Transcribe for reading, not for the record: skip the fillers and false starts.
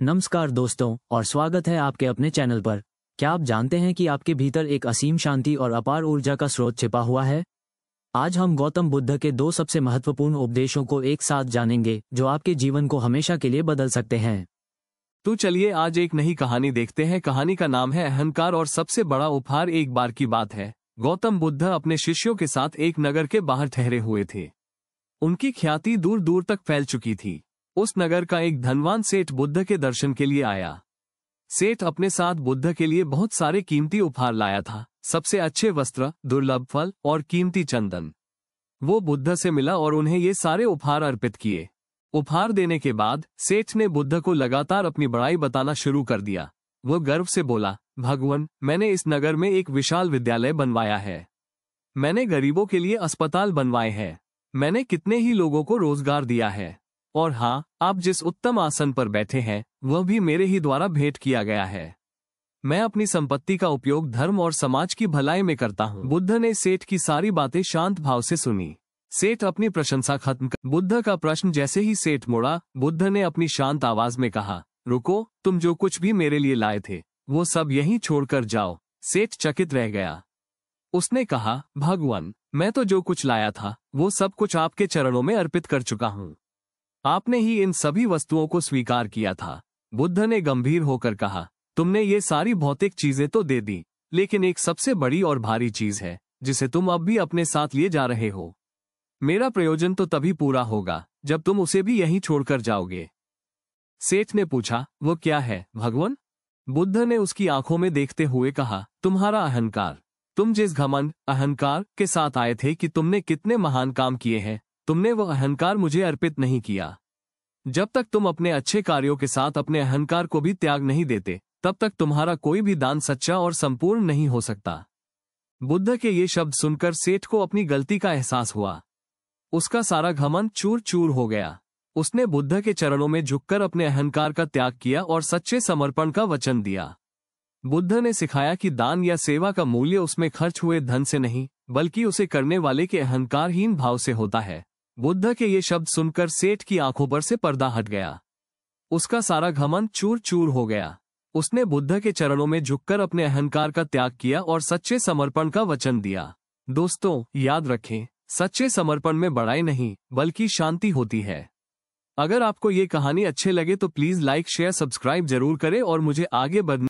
नमस्कार दोस्तों और स्वागत है आपके अपने चैनल पर। क्या आप जानते हैं कि आपके भीतर एक असीम शांति और अपार ऊर्जा का स्रोत छिपा हुआ है? आज हम गौतम बुद्ध के 2 सबसे महत्वपूर्ण उपदेशों को एक साथ जानेंगे जो आपके जीवन को हमेशा के लिए बदल सकते हैं। तो चलिए आज एक नई कहानी देखते हैं। कहानी का नाम है अहंकार और सबसे बड़ा उपहार। एक बार की बात है, गौतम बुद्ध अपने शिष्यों के साथ एक नगर के बाहर ठहरे हुए थे। उनकी ख्याति दूर दूर तक फैल चुकी थी। उस नगर का एक धनवान सेठ बुद्ध के दर्शन के लिए आया। सेठ अपने साथ बुद्ध के लिए बहुत सारे कीमती उपहार लाया था, सबसे अच्छे वस्त्र, दुर्लभ फल और कीमती चंदन। वो बुद्ध से मिला और उन्हें ये सारे उपहार अर्पित किए। उपहार देने के बाद सेठ ने बुद्ध को लगातार अपनी बड़ाई बताना शुरू कर दिया। वो गर्व से बोला, भगवान, मैंने इस नगर में एक विशाल विद्यालय बनवाया है। मैंने गरीबों के लिए अस्पताल बनवाए हैं। मैंने कितने ही लोगों को रोजगार दिया है। और हाँ, आप जिस उत्तम आसन पर बैठे हैं वह भी मेरे ही द्वारा भेंट किया गया है। मैं अपनी संपत्ति का उपयोग धर्म और समाज की भलाई में करता हूँ। बुद्ध ने सेठ की सारी बातें शांत भाव से सुनी। सेठ अपनी प्रशंसा खत्म कर बुद्ध का प्रश्न जैसे ही सेठ मुड़ा, बुद्ध ने अपनी शांत आवाज में कहा, रुको, तुम जो कुछ भी मेरे लिए लाए थे वो सब यहीं छोड़कर जाओ। सेठ चकित रह गया। उसने कहा, भगवान, मैं तो जो कुछ लाया था वो सब कुछ आपके चरणों में अर्पित कर चुका हूँ। आपने ही इन सभी वस्तुओं को स्वीकार किया था। बुद्ध ने गंभीर होकर कहा, तुमने ये सारी भौतिक चीजें तो दे दी, लेकिन एक सबसे बड़ी और भारी चीज है जिसे तुम अब भी अपने साथ लिए जा रहे हो। मेरा प्रयोजन तो तभी पूरा होगा जब तुम उसे भी यहीं छोड़कर जाओगे। सेठ ने पूछा, वो क्या है भगवान? बुद्ध ने उसकी आंखों में देखते हुए कहा, तुम्हारा अहंकार। तुम जिस घमंड अहंकार के साथ आए थे कि तुमने कितने महान काम किए हैं, तुमने वो अहंकार मुझे अर्पित नहीं किया। जब तक तुम अपने अच्छे कार्यों के साथ अपने अहंकार को भी त्याग नहीं देते, तब तक तुम्हारा कोई भी दान सच्चा और संपूर्ण नहीं हो सकता। बुद्ध के ये शब्द सुनकर सेठ को अपनी गलती का एहसास हुआ। उसका सारा घमंड चूर चूर हो गया। उसने बुद्ध के चरणों में झुककर अपने अहंकार का त्याग किया और सच्चे समर्पण का वचन दिया। बुद्ध ने सिखाया कि दान या सेवा का मूल्य उसमें खर्च हुए धन से नहीं, बल्कि उसे करने वाले के अहंकारहीन भाव से होता है। बुद्ध के ये शब्द सुनकर सेठ की आंखों पर से पर्दा हट गया। उसका सारा घमंड चूर चूर हो गया। उसने बुद्ध के चरणों में झुककर अपने अहंकार का त्याग किया और सच्चे समर्पण का वचन दिया। दोस्तों, याद रखें, सच्चे समर्पण में बड़ाई नहीं बल्कि शांति होती है। अगर आपको ये कहानी अच्छे लगे तो प्लीज लाइक, शेयर, सब्सक्राइब जरूर करें और मुझे आगे बढ़ने